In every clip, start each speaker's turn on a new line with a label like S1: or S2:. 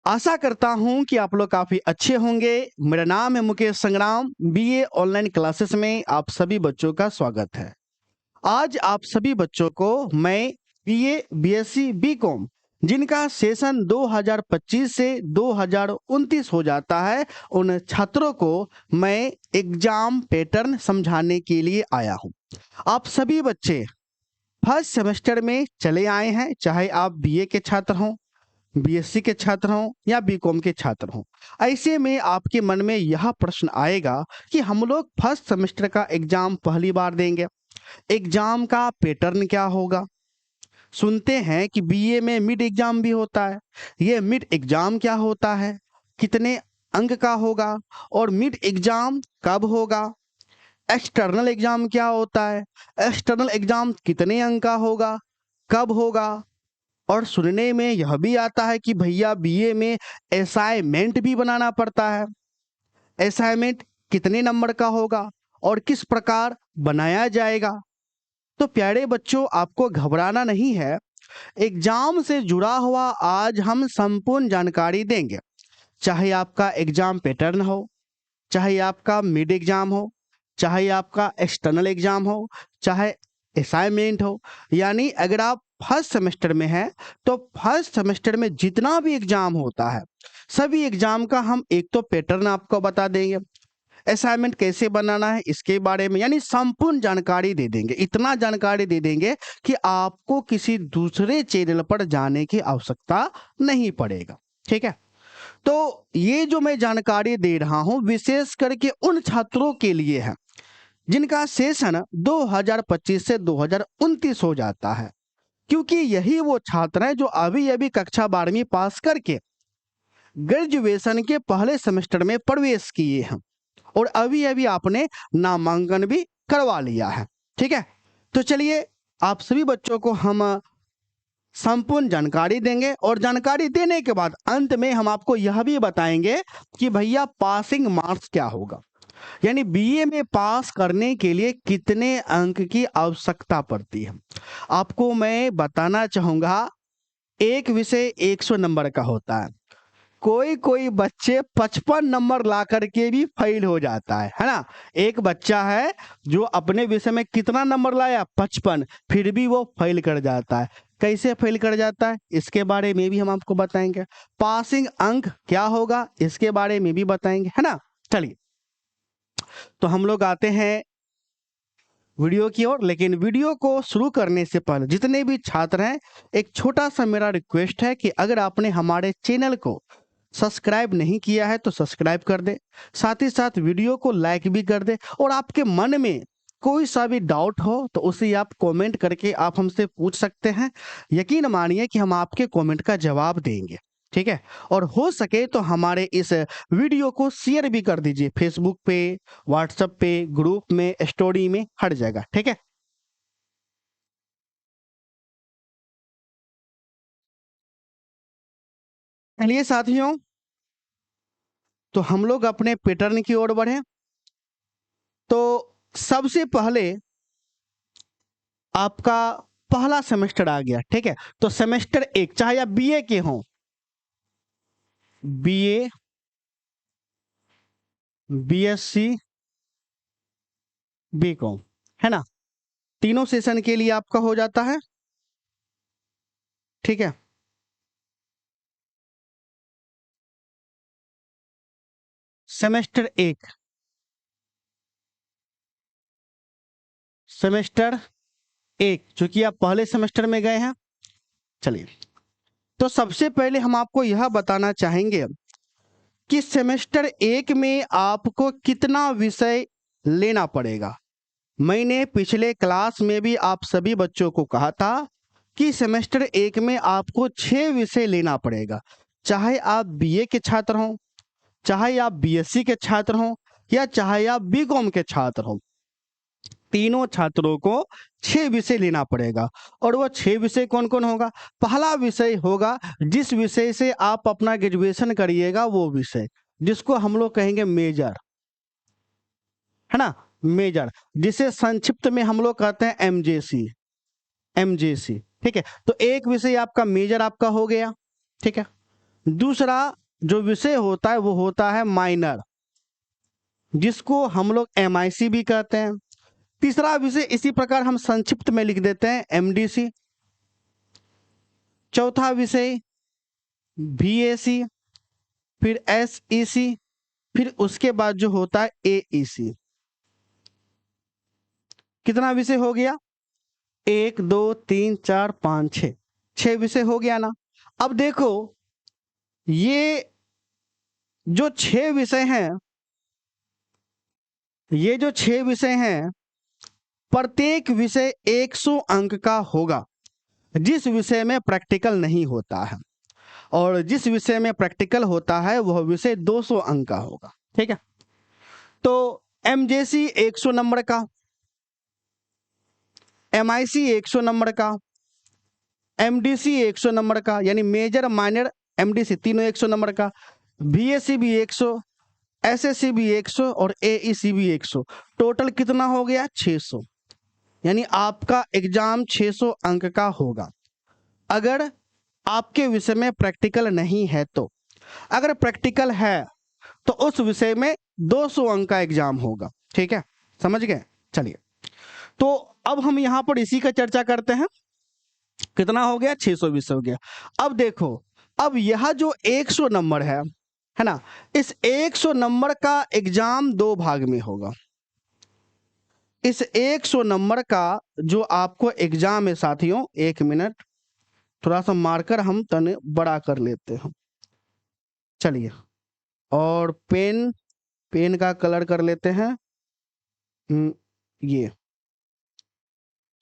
S1: आशा करता हूं कि आप लोग काफी अच्छे होंगे। मेरा नाम है मुकेश संग्राम। बीए ऑनलाइन क्लासेस में आप सभी बच्चों का स्वागत है। आज आप सभी बच्चों को मैं बीए, बीएससी, बीकॉम जिनका सेशन 2025 से 2029 हो जाता है, उन छात्रों को मैं एग्जाम पैटर्न समझाने के लिए आया हूं। आप सभी बच्चे फर्स्ट सेमेस्टर में चले आए हैं, चाहे आप बीए के छात्र हों, बीएससी के छात्र हों या बीकॉम के छात्र हों। ऐसे में आपके मन में यह प्रश्न आएगा कि हम लोग फर्स्ट सेमेस्टर का एग्जाम पहली बार देंगे, एग्जाम का पैटर्न क्या होगा। सुनते हैं कि बीए में मिड एग्जाम भी होता है। ये मिड एग्जाम क्या होता है, कितने अंक का होगा और मिड एग्जाम कब होगा। एक्सटर्नल एग्जाम क्या होता है, एक्सटर्नल एग्जाम कितने अंक का होगा, कब होगा। और सुनने में यह भी आता है कि भैया बीए में असाइनमेंट भी बनाना पड़ता है। असाइनमेंट कितने नंबर का होगा और किस प्रकार बनाया जाएगा। तो प्यारे बच्चों, आपको घबराना नहीं है। एग्जाम से जुड़ा हुआ आज हम संपूर्ण जानकारी देंगे। चाहे आपका एग्जाम पैटर्न हो, चाहे आपका मिड एग्जाम हो, चाहे आपका एक्सटर्नल एग्जाम हो, चाहे असाइनमेंट हो। यानी अगर आप फर्स्ट सेमेस्टर में हैं तो फर्स्ट सेमेस्टर में जितना भी एग्जाम होता है, सभी एग्जाम का हम एक तो पैटर्न आपको बता देंगे, असाइनमेंट कैसे बनाना है इसके बारे में, यानी संपूर्ण जानकारी दे देंगे। इतना जानकारी दे देंगे कि आपको किसी दूसरे चैनल पर जाने की आवश्यकता नहीं पड़ेगा। ठीक है, तो ये जो मैं जानकारी दे रहा हूं विशेष करके उन छात्रों के लिए है जिनका सेशन 2025 से 2029 हो जाता है, क्योंकि यही वो छात्र हैं जो अभी अभी कक्षा 12वीं पास करके ग्रेजुएशन के पहले सेमेस्टर में प्रवेश किए हैं और अभी अभी आपने नामांकन भी करवा लिया है। ठीक है, तो चलिए आप सभी बच्चों को हम संपूर्ण जानकारी देंगे और जानकारी देने के बाद अंत में हम आपको यह भी बताएंगे कि भैया पासिंग मार्क्स क्या होगा, यानी बीए में पास करने के लिए कितने अंक की आवश्यकता पड़ती है। आपको मैं बताना चाहूंगा, एक विषय 100 नंबर का होता है। कोई कोई बच्चे 55 नंबर ला करके भी फेल हो जाता है ना। एक बच्चा है जो अपने विषय में कितना नंबर लाया, 55, फिर भी वो फेल कर जाता है। कैसे फेल कर जाता है इसके बारे में भी हम आपको बताएंगे। पासिंग अंक क्या होगा इसके बारे में भी बताएंगे, है ना। चलिए, तो हम लोग आते हैं वीडियो की ओर। लेकिन वीडियो को शुरू करने से पहले जितने भी छात्र हैं, एक छोटा सा मेरा रिक्वेस्ट है कि अगर आपने हमारे चैनल को सब्सक्राइब नहीं किया है तो सब्सक्राइब कर दे, साथ ही साथ वीडियो को लाइक भी कर दे। और आपके मन में कोई सा भी डाउट हो तो उसे आप कमेंट करके आप हमसे पूछ सकते हैं। यकीन मानिए कि हम आपके कमेंट का जवाब देंगे। ठीक है, और हो सके तो हमारे इस वीडियो को शेयर भी कर दीजिए, फेसबुक पे, व्हाट्सएप पे, ग्रुप में, स्टोरी में, हर जगह। ठीक है, चलिए साथियों, तो हम लोग अपने पैटर्न की ओर बढ़े। तो सबसे पहले आपका पहला सेमेस्टर आ गया। ठीक है, तो सेमेस्टर एक, चाहे आप बीए के हों, बीए, बीएससी, बीकॉम, है ना, तीनों सेशन के लिए आपका हो जाता है। ठीक है, सेमेस्टर एक, सेमेस्टर एक, चूंकि आप पहले सेमेस्टर में गए हैं। चलिए, तो सबसे पहले हम आपको यह बताना चाहेंगे कि सेमेस्टर एक में आपको कितना विषय लेना पड़ेगा। मैंने पिछले क्लास में भी आप सभी बच्चों को कहा था कि सेमेस्टर एक में आपको 6 विषय लेना पड़ेगा। चाहे आप बीए के छात्र हों, चाहे आप बीएससी के छात्र हों, या चाहे आप बीकॉम के छात्र हों, तीनों छात्रों को 6 विषय लेना पड़ेगा। और वो 6 विषय कौन कौन होगा। पहला विषय होगा जिस विषय से आप अपना ग्रेजुएशन करिएगा, वो विषय जिसको हम लोग कहेंगे मेजर, है ना, मेजर, जिसे संक्षिप्त में हम लोग कहते हैं एमजेसी, एमजेसी। ठीक है, तो एक विषय आपका मेजर आपका हो गया। ठीक है, दूसरा जो विषय होता है वो होता है माइनर, जिसको हम लोग MIC भी कहते हैं। तीसरा विषय इसी प्रकार हम संक्षिप्त में लिख देते हैं MDC। चौथा विषय VAC, फिर SEC, फिर उसके बाद जो होता है AEC। कितना विषय हो गया? 1 2 3 4 5 6, 6 विषय हो गया ना। अब देखो, ये जो 6 विषय हैं, ये जो 6 विषय हैं, प्रत्येक विषय 100 अंक का होगा। जिस विषय में प्रैक्टिकल नहीं होता है, और जिस विषय में प्रैक्टिकल होता है वह विषय 200 अंक का होगा। ठीक है, तो MJC 100 नंबर का, MIC 100 नंबर का, MDC 100 नंबर का, यानी मेजर माइनर MDC तीनों 100 नंबर का, VAC भी 100, SSC भी 100 और AEC भी 100। टोटल कितना हो गया? 600। यानी आपका एग्जाम 600 अंक का होगा अगर आपके विषय में प्रैक्टिकल नहीं है तो। अगर प्रैक्टिकल है तो उस विषय में 200 अंक का एग्जाम होगा। ठीक है, समझ गए? चलिए, तो अब हम यहां पर इसी का चर्चा करते हैं। कितना हो गया? 600 विषय हो गया। अब देखो, अब यह जो 100 नंबर है ना, इस 100 नंबर का एग्जाम 2 भाग में होगा। इस 100 नंबर का जो आपको एग्जाम है साथियों, 1 मिनट, थोड़ा सा मार्कर हम तने बड़ा कर लेते हैं। चलिए, और पेन, पेन का कलर कर लेते हैं ये।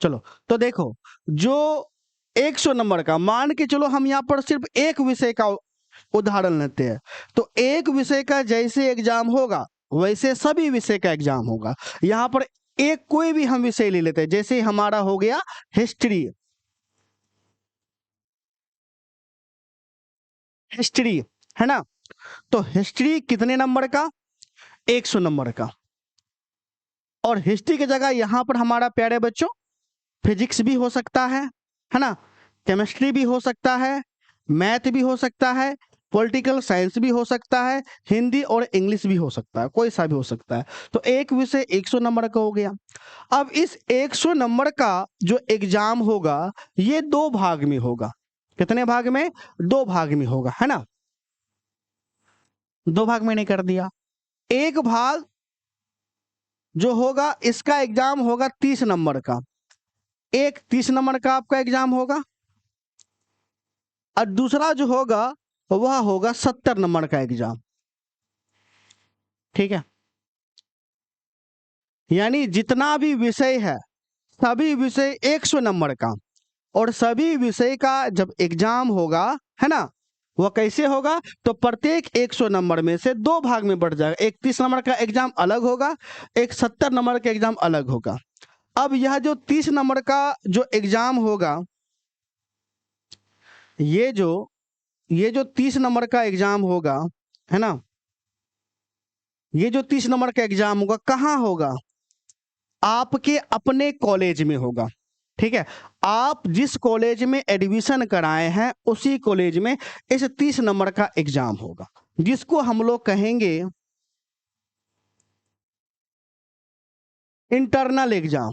S1: चलो, तो देखो, जो 100 नंबर का, मान के चलो हम यहाँ पर सिर्फ एक विषय का उदाहरण लेते हैं, तो एक विषय का जैसे एग्जाम होगा वैसे सभी विषय का एग्जाम होगा। यहाँ पर एक कोई भी हम विषय ले लेते हैं, जैसे हमारा हो गया हिस्ट्री। हिस्ट्री है ना, तो हिस्ट्री कितने नंबर का? 100 नंबर का। और हिस्ट्री की जगह यहां पर हमारा प्यारे बच्चों फिजिक्स भी हो सकता है ना, केमिस्ट्री भी हो सकता है, मैथ भी हो सकता है, पॉलिटिकल साइंस भी हो सकता है, हिंदी और इंग्लिश भी हो सकता है, कोई सा भी हो सकता है। तो एक विषय 100 नंबर का हो गया। अब इस 100 नंबर का जो एग्जाम होगा ये 2 भाग में होगा। कितने भाग में? 2 भाग में होगा, है ना। 2 भाग मैंने कर दिया। एक भाग जो होगा इसका एग्जाम होगा 30 नंबर का, एक 30 नंबर का आपका एग्जाम होगा, और दूसरा जो होगा वह होगा 70 नंबर का एग्जाम। ठीक है, यानी जितना भी विषय है सभी विषय 100 नंबर का, और सभी विषय का जब एग्जाम होगा, है ना, वह कैसे होगा? तो प्रत्येक 100 नंबर में से 2 भाग में बढ़ जाएगा। एक 30 नंबर का एग्जाम अलग होगा, एक 70 नंबर का एग्जाम अलग होगा। अब यह जो 30 नंबर का जो एग्जाम होगा, ये जो ये जो 30 नंबर का एग्जाम होगा, है ना, ये जो 30 नंबर का एग्जाम होगा कहाँ होगा? आपके अपने कॉलेज में होगा। ठीक है, आप जिस कॉलेज में एडमिशन कराए हैं उसी कॉलेज में इस 30 नंबर का एग्जाम होगा, जिसको हम लोग कहेंगे इंटरनल एग्जाम।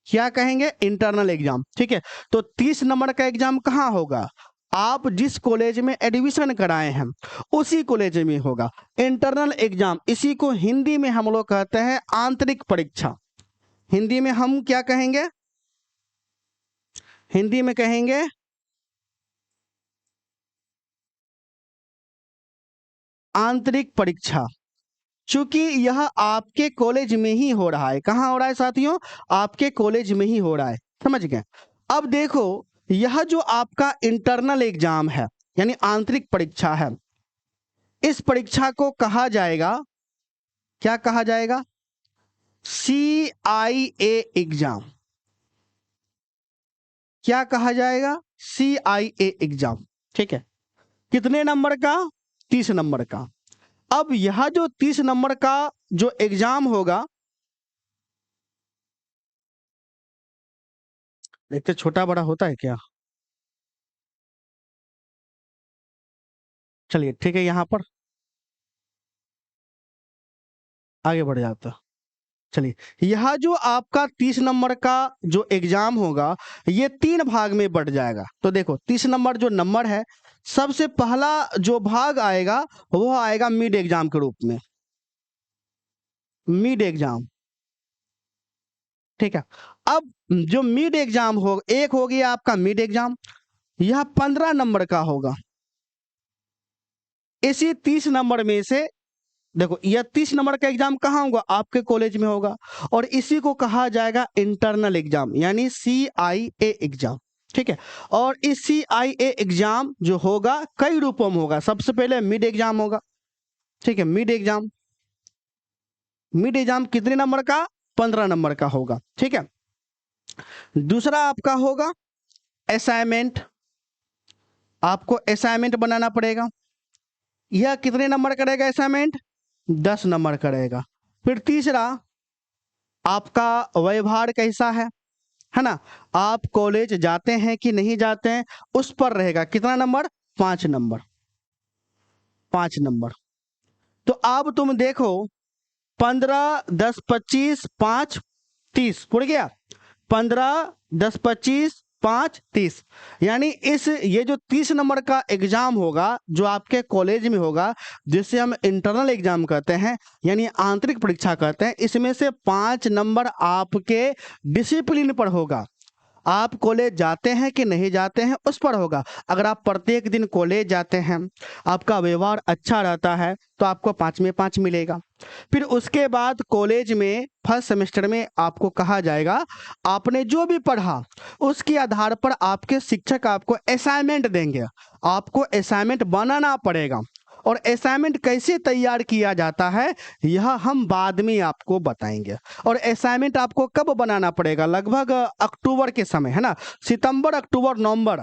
S1: क्या कहेंगे? Internal exam. ठीक है, तो 30 नंबर का एग्जाम कहाँ होगा? आप जिस कॉलेज में एडमिशन कराए हैं उसी कॉलेज में होगा। इंटरनल एग्जाम, इसी को हिंदी में हम लोग कहते हैं आंतरिक परीक्षा। हिंदी में हम क्या कहेंगे? हिंदी में कहेंगे आंतरिक परीक्षा। चूंकि यह आपके कॉलेज में ही हो रहा है। कहाँ हो रहा है साथियों? आपके कॉलेज में ही हो रहा है। समझ गए? अब देखो, यह जो आपका इंटरनल एग्जाम है यानी आंतरिक परीक्षा है, इस परीक्षा को कहा जाएगा, क्या कहा जाएगा? CIA exam. क्या कहा जाएगा? CIA exam. ठीक है, कितने नंबर का? 30 नंबर का। अब यह जो 30 नंबर का जो एग्जाम होगा, देखते छोटा बड़ा होता है क्या? चलिए ठीक है, यहाँ पर आगे बढ़ जाता। चलिए, यह जो आपका 30 नंबर का जो एग्जाम होगा, ये 3 भाग में बढ़ जाएगा। तो देखो 30 नंबर जो नंबर है, सबसे पहला जो भाग आएगा वो आएगा मिड एग्जाम के रूप में, मिड एग्जाम। ठीक है, अब जो मिड एग्जाम हो, एक हो गया आपका मिड एग्जाम, यह 15 नंबर का होगा। इसी 30 नंबर में से देखो, यह 30 नंबर का एग्जाम कहाँ होगा, आपके कॉलेज में होगा, और इसी को कहा जाएगा इंटरनल एग्जाम, यानी CIA एग्जाम। ठीक है, और इस CIA एग्जाम जो होगा कई रूपों में होगा। सबसे पहले मिड एग्जाम होगा। ठीक है, मिड एग्जाम, मिड एग्जाम कितने नंबर का, 15 नंबर का होगा। ठीक है, दूसरा आपका होगा असाइनमेंट, आपको असाइनमेंट बनाना पड़ेगा। यह कितने नंबर का रहेगा असाइनमेंट, 10 नंबर का रहेगा। फिर तीसरा आपका व्यवहार कैसा है ना, आप कॉलेज जाते हैं कि नहीं जाते हैं, उस पर रहेगा। कितना नंबर, 5 नंबर, 5 नंबर। तो अब तुम देखो, 15 10 25 5 30 उड़ गया, 15 10 25 5 30, यानी इस ये जो 30 नंबर का एग्जाम होगा जो आपके कॉलेज में होगा, जिसे हम इंटरनल एग्जाम कहते हैं, यानी आंतरिक परीक्षा कहते हैं, इसमें से 5 नंबर आपके डिसिप्लिन पर होगा। आप कॉलेज जाते हैं कि नहीं जाते हैं उस पर होगा। अगर आप प्रत्येक दिन कॉलेज जाते हैं, आपका व्यवहार अच्छा रहता है, तो आपको 5 में 5 मिलेगा। फिर उसके बाद कॉलेज में फर्स्ट सेमेस्टर में आपको कहा जाएगा, आपने जो भी पढ़ा उसके आधार पर आपके शिक्षक आपको असाइनमेंट देंगे, आपको असाइनमेंट बनाना पड़ेगा। और असाइनमेंट कैसे तैयार किया जाता है यह हम बाद में आपको बताएंगे। और असाइनमेंट आपको कब बनाना पड़ेगा, लगभग अक्टूबर के समय, है ना, सितंबर अक्टूबर नवंबर,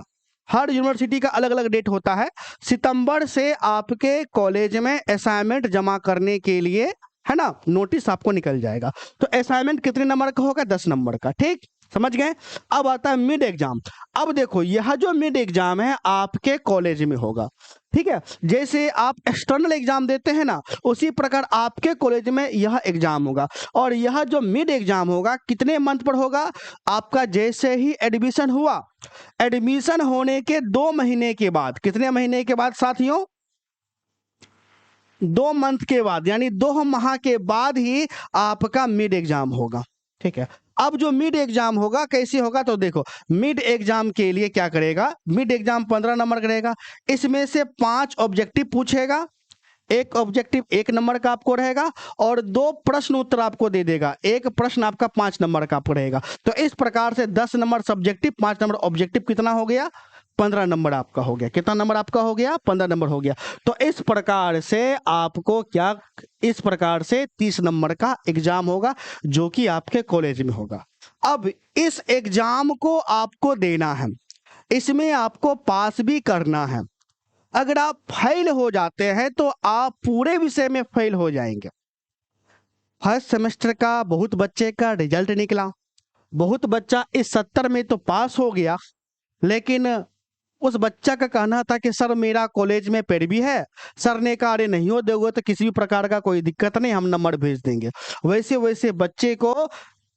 S1: हर यूनिवर्सिटी का अलग अलग डेट होता है। सितंबर से आपके कॉलेज में असाइनमेंट जमा करने के लिए, है ना, नोटिस आपको निकल जाएगा। तो असाइनमेंट कितने नंबर का होगा, 10 नंबर का। ठीक, समझ गए। अब आता है मिड एग्जाम। अब देखो, यह जो मिड एग्जाम है आपके कॉलेज में होगा। ठीक है, जैसे आप एक्सटर्नल एग्जाम देते हैं ना, उसी प्रकार आपके कॉलेज में यह एग्जाम होगा। और यह जो मिड एग्जाम होगा कितने मंथ पर होगा, आपका जैसे ही एडमिशन हुआ, एडमिशन होने के 2 महीने के बाद, कितने महीने के बाद साथियों, 2 मंथ के बाद, यानी 2 माह के बाद ही आपका मिड एग्जाम होगा। ठीक है, अब जो मिड एग्जाम होगा कैसे होगा, तो देखो, मिड एग्जाम के लिए क्या करेगा, मिड एग्जाम 15 नंबर करेगा, इसमें से 5 ऑब्जेक्टिव पूछेगा, एक ऑब्जेक्टिव 1 नंबर का आपको रहेगा, और 2 प्रश्न उत्तर आपको दे देगा, एक प्रश्न आपका 5 नंबर का आपको रहेगा। तो इस प्रकार से 10 नंबर सब्जेक्टिव, 5 नंबर ऑब्जेक्टिव, कितना हो गया, 15 नंबर आपका हो गया। कितना नंबर आपका हो गया, 15 नंबर हो गया। तो इस प्रकार से आपको क्या, इस प्रकार से 30 नंबर का एग्जाम होगा जो कि आपके कॉलेज में होगा। अब इस एग्जाम को आपको देना है, इसमें आपको पास भी करना है। अगर आप फेल हो जाते हैं तो आप पूरे विषय में फेल हो जाएंगे। फर्स्ट सेमेस्टर का बहुत बच्चे का रिजल्ट निकला, बहुत बच्चा इस 70 में तो पास हो गया, लेकिन उस बच्चा का कहना था कि सर मेरा कॉलेज में पैरवी है। सर ने कहा अरे नहीं हो दोगे तो किसी भी प्रकार का कोई दिक्कत नहीं, हम नंबर भेज देंगे। वैसे वैसे बच्चे को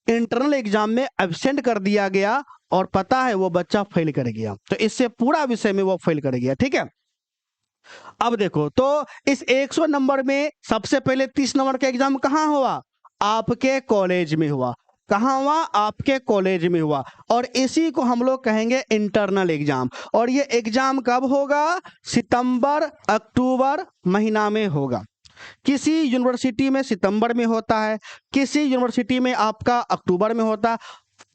S1: इंटरनल एग्जाम में एब्सेंट कर दिया गया, और पता है वो बच्चा फेल कर गया। तो इससे पूरा विषय में वो फेल कर गया। ठीक है, अब देखो, तो इस 100 नंबर में सबसे पहले 30 नंबर का एग्जाम कहाँ हुआ, आपके कॉलेज में हुआ। कहाँ हुआ, आपके कॉलेज में हुआ। और इसी को हम लोग कहेंगे इंटरनल एग्जाम। और ये एग्जाम कब होगा, सितंबर अक्टूबर महीना में होगा। किसी यूनिवर्सिटी में सितंबर में होता है, किसी यूनिवर्सिटी में आपका अक्टूबर में होता है।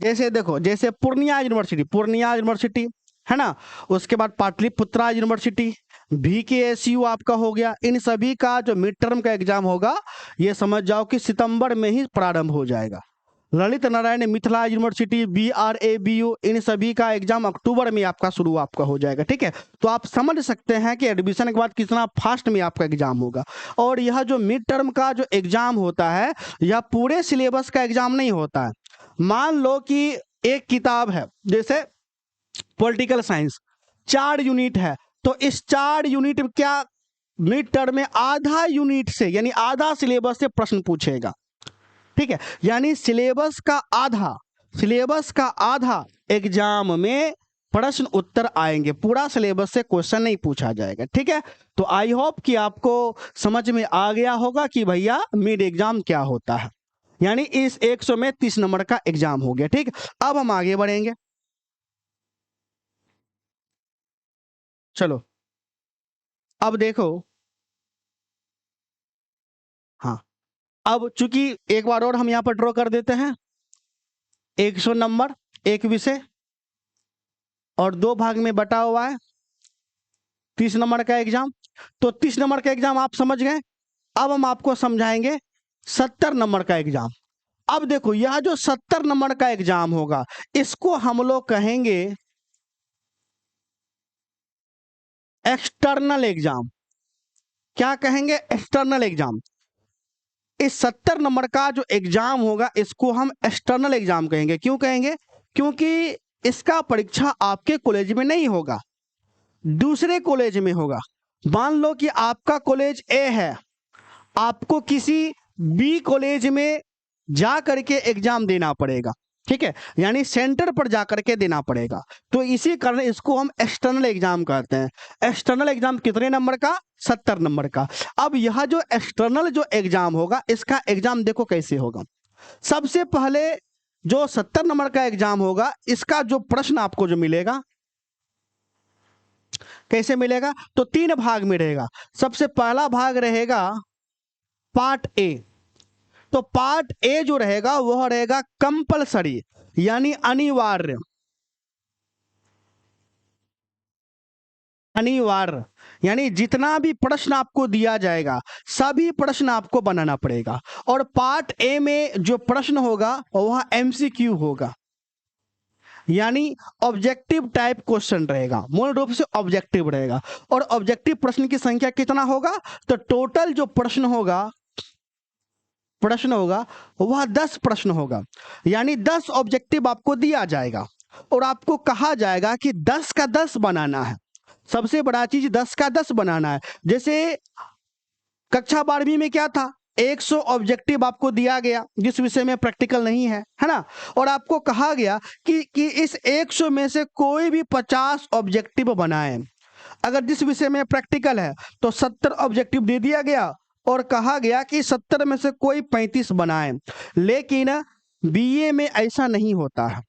S1: जैसे देखो, जैसे पूर्णिया यूनिवर्सिटी है ना, उसके बाद पाटलिपुत्रा यूनिवर्सिटी, VKSU आपका हो गया। इन सभी का जो मिड टर्म का एग्जाम होगा, ये समझ जाओ कि सितंबर में ही प्रारंभ हो जाएगा। ललित नारायण मिथिला यूनिवर्सिटी, BRABU, इन सभी का एग्जाम अक्टूबर में आपका शुरू आपका हो जाएगा। ठीक है, तो आप समझ सकते हैं कि एडमिशन के बाद कितना फास्ट में आपका एग्जाम होगा। और यह जो मिड टर्म का जो एग्जाम होता है, यह पूरे सिलेबस का एग्जाम नहीं होता है। मान लो कि एक किताब है, जैसे पॉलिटिकल साइंस, 4 यूनिट है, तो इस 4 यूनिट में क्या मिड टर्म में आधा यूनिट से यानी आधा सिलेबस से प्रश्न पूछेगा। ठीक है, यानी सिलेबस का आधा एग्जाम में प्रश्न उत्तर आएंगे, पूरा सिलेबस से क्वेश्चन नहीं पूछा जाएगा। ठीक है, तो आई होप कि आपको समझ में आ गया होगा कि भैया मिड एग्जाम क्या होता है। यानी इस 100 में 30 नंबर का एग्जाम हो गया। ठीक, अब हम आगे बढ़ेंगे। चलो अब देखो, हाँ, अब चूंकि एक बार और हम यहां पर ड्रॉ कर देते हैं, 100 नंबर एक विषय और 2 भाग में बटा हुआ है, 30 नंबर का एग्जाम। तो 30 नंबर का एग्जाम आप समझ गए। अब हम आपको समझाएंगे 70 नंबर का एग्जाम। अब देखो, यह जो 70 नंबर का एग्जाम होगा इसको हम लोग कहेंगे एक्सटर्नल एग्जाम। क्या कहेंगे? External exam. इस 70 नंबर का जो एग्जाम होगा इसको हम एक्सटर्नल एग्जाम कहेंगे। क्यों कहेंगे? क्योंकि इसका परीक्षा आपके कॉलेज में नहीं होगा, दूसरे कॉलेज में होगा। मान लो कि आपका कॉलेज ए है, आपको किसी बी कॉलेज में जा करके एग्जाम देना पड़ेगा। ठीक है, यानी सेंटर पर जा करके देना पड़ेगा। तो इसी कारण इसको हम एक्सटर्नल एग्जाम कहते हैं। एक्सटर्नल एग्जाम कितने नंबर का? 70 नंबर का। अब यह जो एक्सटर्नल जो एग्जाम होगा इसका एग्जाम देखो कैसे होगा। सबसे पहले जो 70 नंबर का एग्जाम होगा इसका जो प्रश्न आपको जो मिलेगा कैसे मिलेगा? तो 3 भाग में रहेगा। सबसे पहला भाग रहेगा पार्ट ए। तो पार्ट ए जो रहेगा वह रहेगा कंपलसरी, यानी अनिवार्य। अनिवार्य यानी जितना भी प्रश्न आपको दिया जाएगा सभी प्रश्न आपको बनाना पड़ेगा। और पार्ट ए में जो प्रश्न होगा वह एमसीक्यू होगा, यानी ऑब्जेक्टिव टाइप क्वेश्चन रहेगा, मूल रूप से ऑब्जेक्टिव रहेगा। और ऑब्जेक्टिव प्रश्न की संख्या कितना होगा? तो टोटल जो प्रश्न होगा वह 10 प्रश्न होगा, यानी 10 ऑब्जेक्टिव आपको दिया जाएगा और आपको कहा जाएगा कि 10 का 10 बनाना है। सबसे बड़ा चीज 10 का 10 बनाना है। जैसे कक्षा 12वीं में क्या था, 100 ऑब्जेक्टिव आपको दिया गया जिस विषय में प्रैक्टिकल नहीं है ना, और आपको कहा गया कि इस 100 में से कोई भी 50 ऑब्जेक्टिव बनाए। अगर जिस विषय में प्रैक्टिकल है तो 70 ऑब्जेक्टिव दे दिया गया और कहा गया कि 70 में से कोई 35 बनाए। लेकिन बीए में ऐसा नहीं होता है।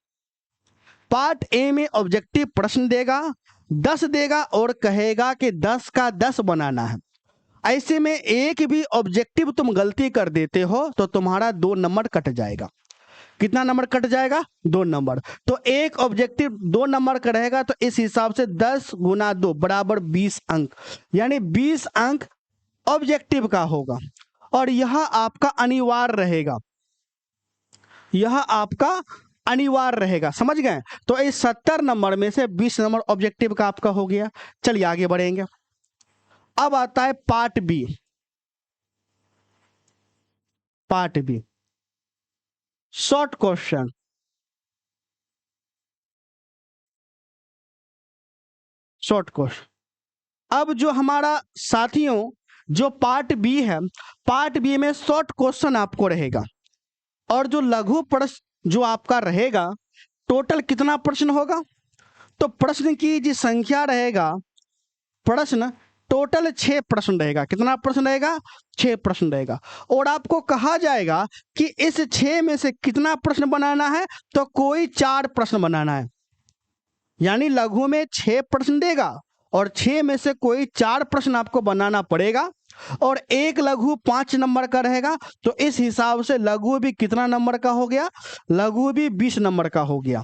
S1: पार्ट ए में ऑब्जेक्टिव प्रश्न देगा, 10 देगा और कहेगा कि 10 का 10 बनाना है। ऐसे में एक भी ऑब्जेक्टिव तुम गलती कर देते हो तो तुम्हारा 2 नंबर कट जाएगा। कितना नंबर कट जाएगा? 2 नंबर। तो एक ऑब्जेक्टिव 2 नंबर का रहेगा तो इस हिसाब से 10 गुना 2 बराबर 20 अंक, यानी 20 अंक ऑब्जेक्टिव का होगा। और यह आपका अनिवार्य रहेगा, यह आपका अनिवार्य रहेगा। समझ गए? तो इस 70 नंबर में से 20 नंबर ऑब्जेक्टिव का आपका हो गया। चलिए आगे बढ़ेंगे। अब आता है part B. Part B short question. Short question. अब जो हमारा साथियों जो पार्ट बी है, पार्ट बी में शॉर्ट क्वेश्चन आपको रहेगा। और जो लघु प्रश्न जो आपका रहेगा, टोटल कितना प्रश्न होगा? तो प्रश्न की जो संख्या रहेगा, प्रश्न टोटल 6 प्रश्न रहेगा। कितना प्रश्न रहेगा? 6 प्रश्न रहेगा। और आपको कहा जाएगा कि इस 6 में से कितना प्रश्न बनाना है? तो कोई 4 प्रश्न बनाना है। यानी लघु में 6 प्रश्न देगा और 6 में से कोई 4 प्रश्न आपको बनाना पड़ेगा। और एक लघु 5 नंबर का रहेगा। तो इस हिसाब से लघु भी कितना नंबर का हो गया? लघु भी 20 नंबर का हो गया।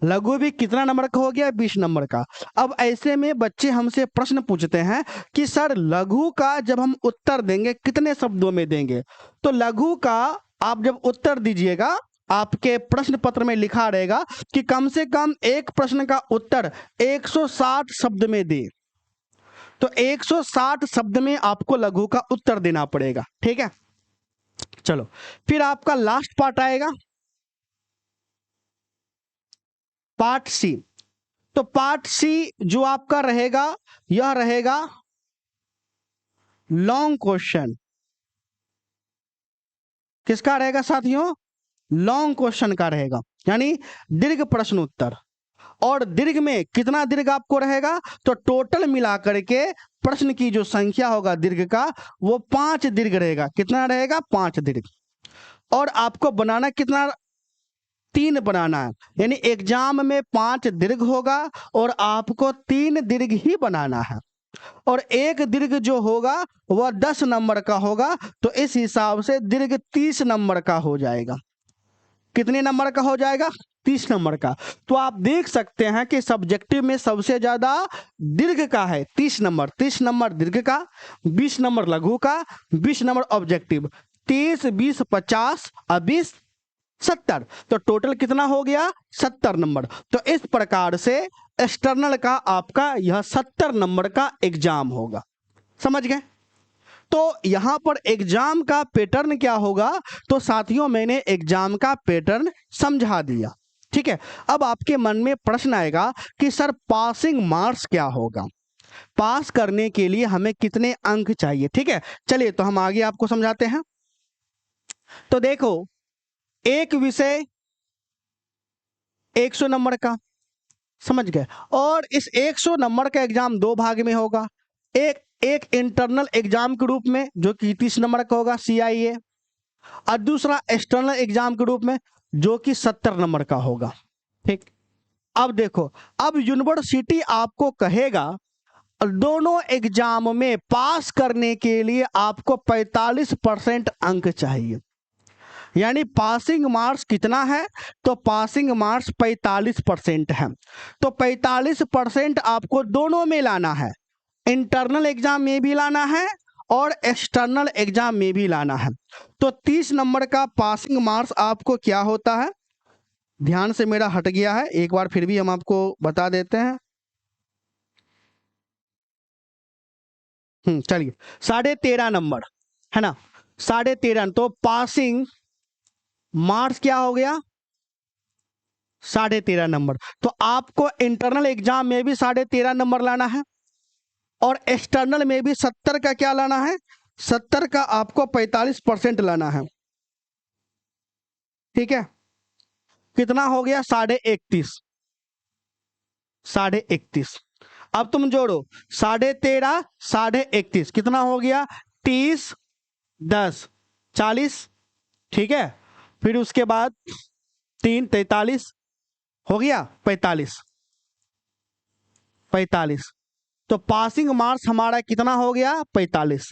S1: लघु भी कितना नंबर का हो गया? 20 नंबर का। अब ऐसे में बच्चे हमसे प्रश्न पूछते हैं कि सर लघु का जब हम उत्तर देंगे कितने शब्दों में देंगे? तो लघु का आप जब उत्तर दीजिएगा, आपके प्रश्न पत्र में लिखा रहेगा कि कम से कम एक प्रश्न का उत्तर 160 शब्द में दे। तो 160 शब्द में आपको लघु का उत्तर देना पड़ेगा। ठीक है, चलो फिर आपका लास्ट पार्ट आएगा, पार्ट सी। तो पार्ट सी जो आपका रहेगा यह रहेगा लॉन्ग क्वेश्चन किसका रहेगा साथियों? लॉन्ग क्वेश्चन का रहेगा, यानी दीर्घ प्रश्न उत्तर। और दीर्घ में कितना दीर्घ आपको रहेगा? तो टोटल मिलाकर के प्रश्न की जो संख्या होगा दीर्घ का वो 5 दीर्घ रहेगा। कितना रहेगा? 5 दीर्घ। और आपको बनाना कितना? 3 बनाना है, यानी एग्जाम में 5 दीर्घ होगा और आपको 3 दीर्घ ही बनाना है। और एक दीर्घ जो होगा वह 10 नंबर का होगा, तो इस हिसाब से दीर्घ 30 नंबर का हो जाएगा। कितने नंबर का हो जाएगा? 30 नंबर का। तो आप देख सकते हैं कि सब्जेक्टिव में सबसे ज्यादा दीर्घ का है 30 नंबर। 30 नंबर दीर्घ का, 20 नंबर लघु का, 20 नंबर ऑब्जेक्टिव। 30, 20, 50 और 20, 70। तो टोटल कितना हो गया? 70 नंबर। तो इस प्रकार से एक्सटर्नल का आपका यह 70 नंबर का एग्जाम होगा। समझ गए? तो यहां पर एग्जाम का पैटर्न क्या होगा? तो साथियों मैंने एग्जाम का पैटर्न समझा दिया, ठीक है। अब आपके मन में प्रश्न आएगा कि सर पासिंग मार्क्स क्या होगा, पास करने के लिए हमें कितने अंक चाहिए? ठीक है, चलिए तो हम आगे आपको समझाते हैं। तो देखो, एक विषय 100 नंबर का, समझ गए। और इस 100 नंबर का एग्जाम 2 भाग में होगा। एक एक इंटरनल एग्जाम के रूप में जो कि 30 नंबर का होगा CIA, और दूसरा एक्सटर्नल एग्जाम के रूप में जो कि 70 नंबर का होगा। ठीक, अब देखो, अब यूनिवर्सिटी आपको कहेगा दोनों एग्जाम में पास करने के लिए आपको 45% अंक चाहिए। यानी पासिंग मार्क्स कितना है? तो पासिंग मार्क्स 45% है। तो 45% आपको दोनों में लाना है, इंटरनल एग्जाम में भी लाना है और एक्सटर्नल एग्जाम में भी लाना है। तो 30 नंबर का पासिंग मार्क्स आपको क्या होता है? ध्यान से मेरा हट गया है, एक बार फिर भी हम आपको बता देते हैं। चलिए, 13.5 नंबर है ना, 13.5। तो पासिंग मार्क्स क्या हो गया? 13.5 नंबर। तो आपको इंटरनल एग्जाम में भी 13.5 नंबर लाना है और एक्सटर्नल में भी 70 का क्या लाना है? 70 का आपको 45% लाना है। ठीक है, कितना हो गया? 31.5, 31.5। अब तुम जोड़ो 13.5, 31.5 कितना हो गया? 30, 10, 40। ठीक है, फिर उसके बाद 3, 43 हो गया, 45, 45। तो पासिंग मार्क्स हमारा कितना हो गया? 45।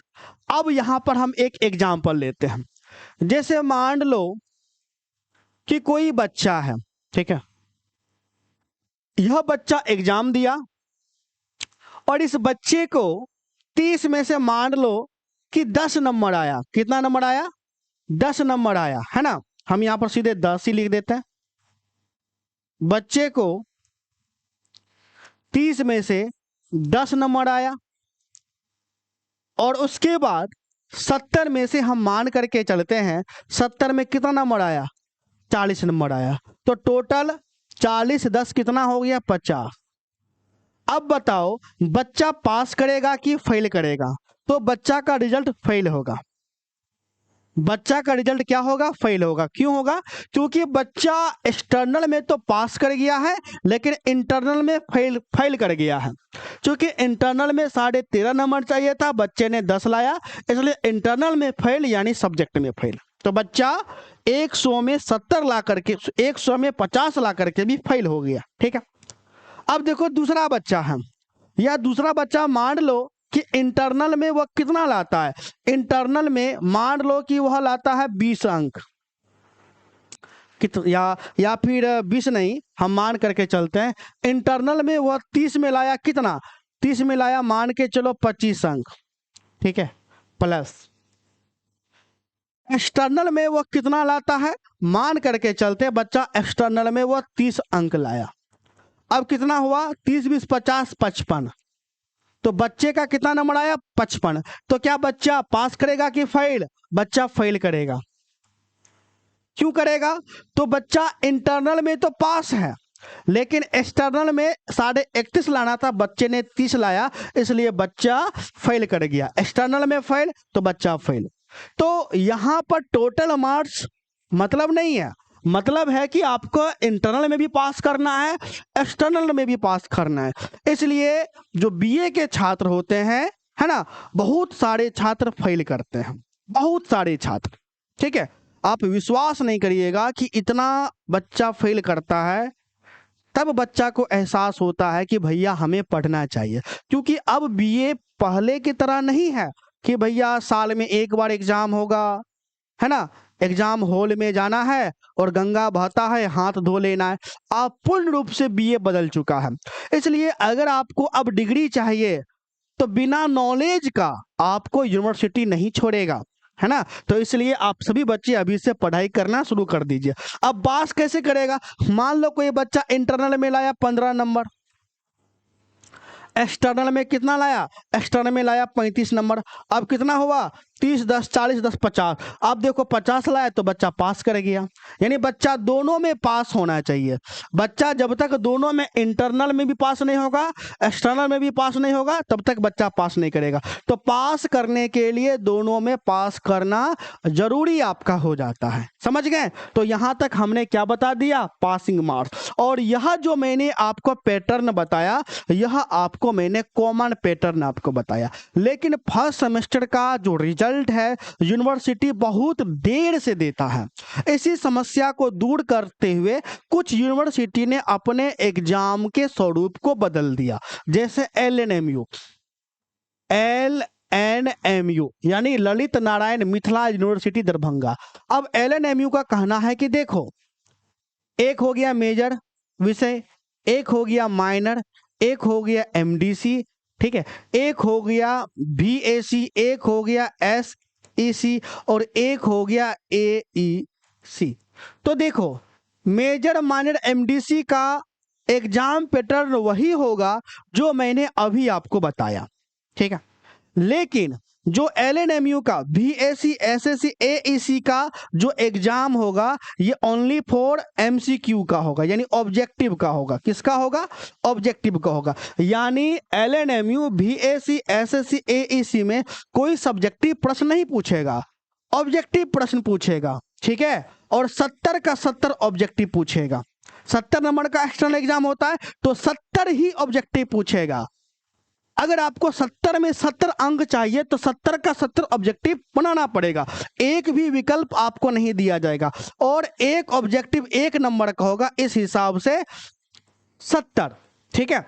S1: अब यहां पर हम एक एग्जांपल लेते हैं। जैसे मान लो कि कोई बच्चा है, ठीक है, यह बच्चा एग्जाम दिया और इस बच्चे को 30 में से मान लो कि 10 नंबर आया। कितना नंबर आया? 10 नंबर आया, है ना। हम यहां पर सीधे 10 ही लिख देते हैं। बच्चे को 30 में से 10 नंबर आया और उसके बाद 70 में से हम मान करके चलते हैं, 70 में कितना नंबर आया? 40 नंबर आया। तो टोटल 40, 10 कितना हो गया? 50। अब बताओ बच्चा पास करेगा कि फेल करेगा? तो बच्चा का रिजल्ट फेल होगा। बच्चा का रिजल्ट क्या होगा? फेल होगा। क्यों होगा? क्योंकि बच्चा एक्सटर्नल में तो पास कर गया है लेकिन इंटरनल में फेल कर गया है। क्योंकि इंटरनल में 13.5 नंबर चाहिए था, बच्चे ने 10 लाया, इसलिए इंटरनल में फेल यानी सब्जेक्ट में फेल। तो बच्चा 100 में 70 ला करके, 100 में 50 ला करके भी फेल हो गया। ठीक है, अब देखो दूसरा बच्चा है, या दूसरा बच्चा मान लो कि इंटरनल में वह कितना लाता है? इंटरनल में मान लो कि वह लाता है 20 अंक, या फिर 20 नहीं, हम मान करके चलते हैं इंटरनल में वह 30 में लाया। कितना? 30 में लाया, मान के चलो 25 अंक। ठीक है, प्लस एक्सटर्नल में वह कितना लाता है? मान करके चलते हैं बच्चा एक्सटर्नल में वह 30 अंक लाया। अब कितना हुआ? 30, 20, 50, 55। तो बच्चे का कितना नंबर आया? 55। तो क्या बच्चा पास करेगा कि फेल? बच्चा फेल करेगा। क्यों करेगा? तो बच्चा इंटरनल में तो पास है लेकिन एक्सटर्नल में 31.5 लाना था, बच्चे ने 30 लाया, इसलिए बच्चा फेल कर गया। एक्सटर्नल में फेल तो बच्चा फेल। तो यहां पर टोटल मार्क्स मतलब नहीं है, मतलब है कि आपको इंटरनल में भी पास करना है, एक्सटर्नल में भी पास करना है। इसलिए जो बीए के छात्र होते हैं, है ना, बहुत सारे छात्र फेल करते हैं, बहुत सारे छात्र। ठीक है, आप विश्वास नहीं करिएगा कि इतना बच्चा फेल करता है, तब बच्चा को एहसास होता है कि भैया हमें पढ़ना चाहिए। क्योंकि अब बीए पहले की तरह नहीं है कि भैया साल में एक बार एग्जाम होगा, है ना, एग्जाम हॉल में जाना है और गंगा बहता है, हाथ धो लेना है। आप पूर्ण रूप से बीए बदल चुका है। इसलिए अगर आपको अब डिग्री चाहिए तो बिना नॉलेज का आपको यूनिवर्सिटी नहीं छोड़ेगा, है ना। तो इसलिए आप सभी बच्चे अभी से पढ़ाई करना शुरू कर दीजिए। अब पास कैसे करेगा? मान लो कोई बच्चा इंटरनल में लाया 15 नंबर, एक्सटर्नल में कितना लाया? एक्सटर्नल में लाया 35 नंबर। अब कितना हुआ? 30 10 40 10 50। अब देखो 50 लाया तो बच्चा पास कर गया। यानी बच्चा दोनों में पास होना चाहिए। बच्चा जब तक दोनों में, इंटरनल में भी पास नहीं होगा, एक्सटर्नल में भी पास नहीं होगा, तब तक बच्चा पास नहीं करेगा। तो पास करने के लिए दोनों में पास करना जरूरी आपका हो जाता है। समझ गए? तो यहां तक हमने क्या बता दिया? Passing marks. और यह जो मैंने आपको पैटर्न बताया, यह आपको मैंने कॉमन पैटर्न आपको बताया। लेकिन फर्स्ट सेमेस्टर का जो रिजल्ट है यूनिवर्सिटी बहुत देर से देता है। इसी समस्या को दूर करते हुए कुछ यूनिवर्सिटी ने अपने एग्जाम के स्वरूप को बदल दिया। जैसे एलएनएमयू यानी ललित नारायण मिथिला यूनिवर्सिटी दरभंगा। अब एलएनएमयू का कहना है कि देखो, एक हो गया मेजर विषय, एक हो गया माइनर, एक हो गया एमडीसी, ठीक है, एक हो गया बीएसी, एक हो गया एसईसी और एक हो गया एईसी। तो देखो, मेजर माइनर एमडीसी का एग्जाम पैटर्न वही होगा जो मैंने अभी आपको बताया, ठीक है। लेकिन जो एलएनएमयू का बीएसी एसएससी एईसी का जो एग्जाम होगा ये ओनली फॉर एमसीक्यू का होगा, यानी ऑब्जेक्टिव का होगा। किसका होगा? ऑब्जेक्टिव का होगा। यानी एलएनएमयू बीएसी एसएससी एईसी में कोई सब्जेक्टिव प्रश्न नहीं पूछेगा, ऑब्जेक्टिव प्रश्न पूछेगा, ठीक है। और 70 का 70 ऑब्जेक्टिव पूछेगा। 70 नंबर का एक्सटर्नल एग्जाम होता है तो 70 ही ऑब्जेक्टिव पूछेगा। अगर आपको 70 में 70 अंक चाहिए तो 70 का 70 ऑब्जेक्टिव बनाना पड़ेगा, एक भी विकल्प आपको नहीं दिया जाएगा। और एक ऑब्जेक्टिव 1 नंबर का होगा, इस हिसाब से 70, ठीक है।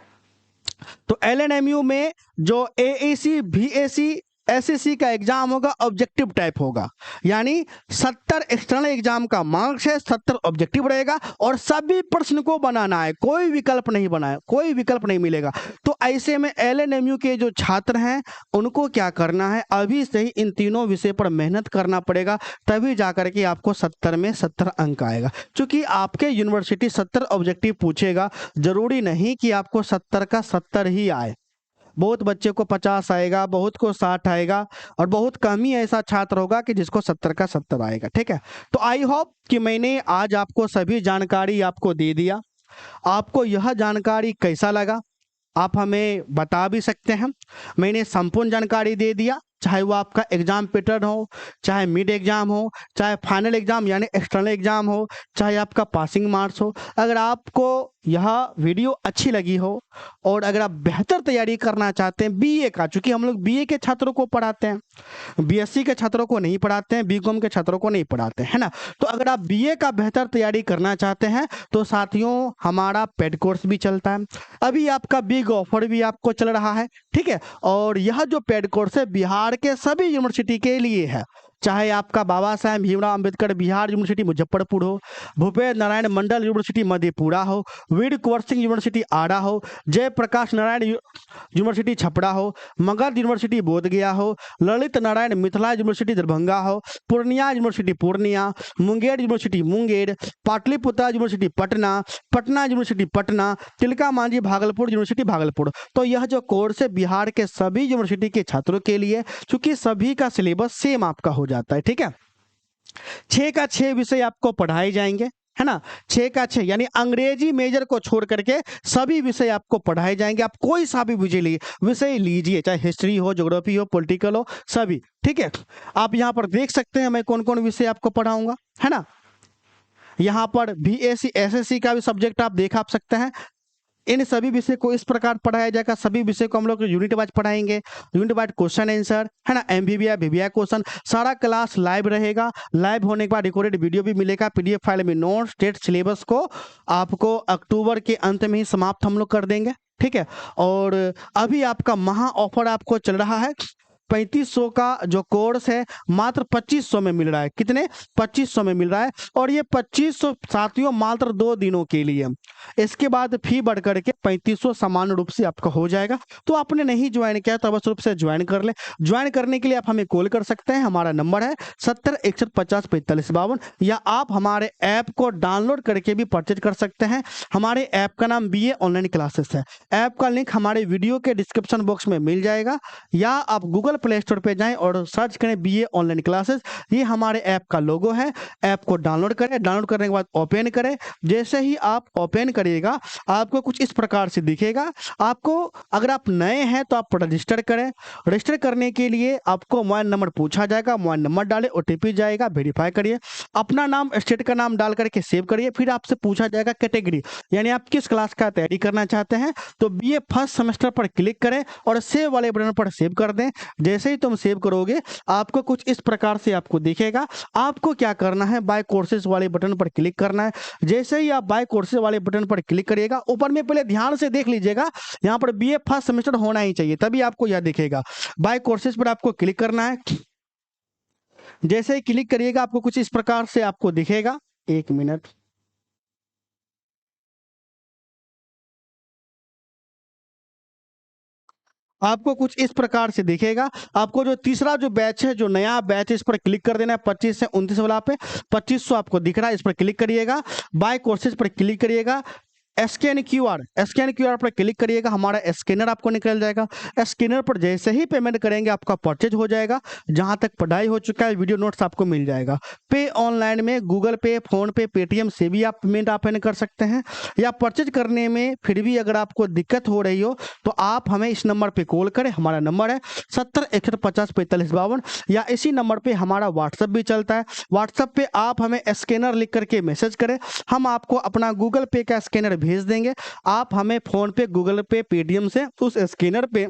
S1: तो एलएनएमयू में जो एईसी बीएसी एसएससी का एग्जाम होगा ऑब्जेक्टिव टाइप होगा, यानी 70 एक्सटर्नल एग्जाम का मार्क्स है, 70 ऑब्जेक्टिव रहेगा और सभी प्रश्न को बनाना है, कोई विकल्प नहीं बनाया, कोई विकल्प नहीं मिलेगा। तो ऐसे में एलएनएमयू के जो छात्र हैं उनको क्या करना है? अभी से ही इन तीनों विषय पर मेहनत करना पड़ेगा, तभी जाकर के आपको 70 में 70 अंक आएगा। क्योंकि आपके यूनिवर्सिटी 70 ऑब्जेक्टिव पूछेगा, जरूरी नहीं कि आपको 70 का 70 ही आए। बहुत बच्चे को 50 आएगा, बहुत को 60 आएगा और बहुत कम ही ऐसा छात्र होगा कि जिसको 70 का 70 आएगा, ठीक है। तो आई होप कि मैंने आज आपको सभी जानकारी आपको दे दिया। आपको यह जानकारी कैसा लगा आप हमें बता भी सकते हैं। मैंने संपूर्ण जानकारी दे दिया, चाहे वो आपका एग्जाम पैटर्न हो, चाहे मिड एग्जाम हो, चाहे फाइनल एग्जाम यानी एक्सटर्नल एग्जाम हो, चाहे आपका पासिंग मार्क्स हो। अगर आपको यह वीडियो अच्छी लगी हो और अगर आप बेहतर तैयारी करना चाहते हैं बीए का, चूंकि हम लोग बीए के छात्रों को पढ़ाते हैं, बीएससी के छात्रों को नहीं पढ़ाते हैं, बीकॉम के छात्रों को नहीं पढ़ाते हैं, है ना। तो अगर आप बीए का बेहतर तैयारी करना चाहते हैं तो साथियों हमारा पेड कोर्स भी चलता है। अभी आपका बिग ऑफर भी आपको चल रहा है, ठीक है। और यह जो पेड कोर्स है बिहार के सभी यूनिवर्सिटी के लिए है, चाहे आपका बाबा साहेब भीमराव अंबेडकर बिहार यूनिवर्सिटी मुजफ्फरपुर हो, भूपेन्द्र नारायण मंडल यूनिवर्सिटी मधेपुरा हो, वीर कुंवर सिंह यूनिवर्सिटी आरा हो, जयप्रकाश नारायण यूनिवर्सिटी छपरा हो, मगध यूनिवर्सिटी बोधगया हो, ललित नारायण मिथिला यूनिवर्सिटी दरभंगा हो, Purnia university Purnia, Munger university Munger, Pataliputra university Patna, Patna university Patna, Tilka Manjhi Bhagalpur university Bhagalpur. तो यह जो कोर्स है बिहार के सभी यूनिवर्सिटी के छात्रों के लिए, क्योंकि सभी का सिलेबस सेम आपका हो जाता है, ठीक है। 6 का 6 विषय आपको पढ़ाए जाएंगे, है ना, 6 का 6, यानी अंग्रेजी मेजर को छोड़ करके सभी विषय आपको पढ़ाए जाएंगे। आप कोई सा भी विषय लीजिए, चाहे हिस्ट्री हो, ज्योग्राफी हो, पॉलिटिकल हो, सभी। ठीक है, आप यहाँ पर देख सकते हैं मैं कौन कौन विषय आपको पढ़ाऊंगा, है ना। यहाँ पर बीएससी एसएससी का भी सब्जेक्ट आप सकते हैं। इन सभी विषय को इस प्रकार पढ़ाया जाएगा। सभी विषय को हम लोग यूनिट वाइज पढ़ाएंगे, यूनिट वाइज क्वेश्चन आंसर, है ना, एमबीबीआई बीबीआई क्वेश्चन, सारा क्लास लाइव रहेगा। लाइव होने के बाद रिकॉर्डेड वीडियो भी मिलेगा, पीडीएफ फाइल में नोट्स, स्टेट सिलेबस को आपको अक्टूबर के अंत में ही समाप्त हम लोग कर देंगे। ठीक है, और अभी आपका महा ऑफर आपको चल रहा है। 3500 का जो कोर्स है मात्र 2500 में मिल रहा है। कितने? 2500 में मिल रहा है। और ये 2500 साथियों मात्र 2 दिनों के लिए। इसके बाद फी बढ़ करके 3500 सामान्य रूप से आपका हो जाएगा। तो आपने नहीं ज्वाइन किया तो अवश्य रूप से ज्वाइन कर ले। ज्वाइन करने के लिए आप हमें कॉल कर सकते हैं। हमारा नंबर है 70 61 50 45 52, या आप हमारे ऐप को डाउनलोड करके भी परचेज कर सकते हैं। हमारे ऐप का नाम बीए ऑनलाइन क्लासेस है। ऐप का लिंक हमारे वीडियो के डिस्क्रिप्शन बॉक्स में मिल जाएगा, या आप गूगल प्ले स्टोर पे जाएं और सर्च करें बीए ऑनलाइन क्लासेस। ये हमारे ऐप का लोगो है। ऐप को डाउनलोड करें, डाउनलोड करने के बाद ओपन करें। जैसे ही आप ओपन करिएगा आपको कुछ इस प्रकार से दिखेगा। आपको, अगर आप नए हैं तो आप रजिस्टर करें। रजिस्टर करने के लिए आपको मोबाइल नंबर पूछा जाएगा, मोबाइल नंबर डालें, ओटीपी जाएगा, वेरीफाई करिए, अपना नाम स्टेट का नाम डाल करके सेव करिए। फिर आपसे पूछा जाएगा कैटेगरी, यानी आप किस क्लास का तैयारी करना चाहते हैं। तो बीए फर्स्ट सेमेस्टर पर क्लिक करें और सेव वाले बटन पर सेव कर दें। जैसे ही तुम सेव करोगे आपको कुछ इस प्रकार से आपको दिखेगा। आपको क्या करना है, बाय कोर्सेज वाले बटन पर क्लिक करना है। जैसे ही आप बाय कोर्सेज वाले बटन पर क्लिक करिएगा, ऊपर में पहले ध्यान से देख लीजिएगा, यहाँ पर बीए फर्स्ट सेमेस्टर होना ही चाहिए, तभी आपको यह दिखेगा। बाय कोर्सेज पर आपको क्लिक करना है। जैसे ही क्लिक करिएगा आपको कुछ इस प्रकार से आपको दिखेगा। 1 मिनट, आपको कुछ इस प्रकार से दिखेगा। आपको जो तीसरा जो बैच है, जो नया बैच है, इस पर क्लिक कर देना है। 25 से 29 वाला पे 2500 आपको दिख रहा है, इस पर क्लिक करिएगा। बाय कोर्सेज पर क्लिक करिएगा। स्कैन क्यूआर पर क्लिक करिएगा, हमारा स्कैनर आपको निकल जाएगा। स्कैनर पर जैसे ही पेमेंट करेंगे आपका परचेज हो जाएगा। जहां तक पढ़ाई हो चुका है वीडियो नोट्स आपको मिल जाएगा। पे ऑनलाइन में गूगल पे, फोन पे, पेटीएम से भी आप पेमेंट कर सकते हैं। या परचेज करने में फिर भी अगर आपको दिक्कत हो रही हो तो आप हमें इस नंबर पे कॉल करें। हमारा नंबर है 70 61 50 45 52, या इसी नंबर पे हमारा व्हाट्सएप भी चलता है। व्हाट्सएप पे आप हमें स्कैनर लिख करके मैसेज करें, हम आपको अपना गूगल पे का स्कैनर भेज देंगे। आप हमें फोन पे, गूगल पे, पेटीएम से उस स्कैनर पे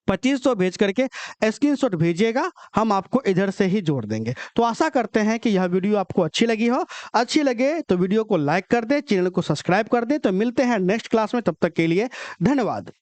S1: 2500 भेज करके स्क्रीनशॉट भेजिएगा, हम आपको इधर से ही जोड़ देंगे। तो आशा करते हैं कि यह वीडियो आपको अच्छी लगी हो। अच्छी लगे तो वीडियो को लाइक कर दे, चैनल को सब्सक्राइब कर दे। तो मिलते हैं नेक्स्ट क्लास में, तब तक के लिए धन्यवाद।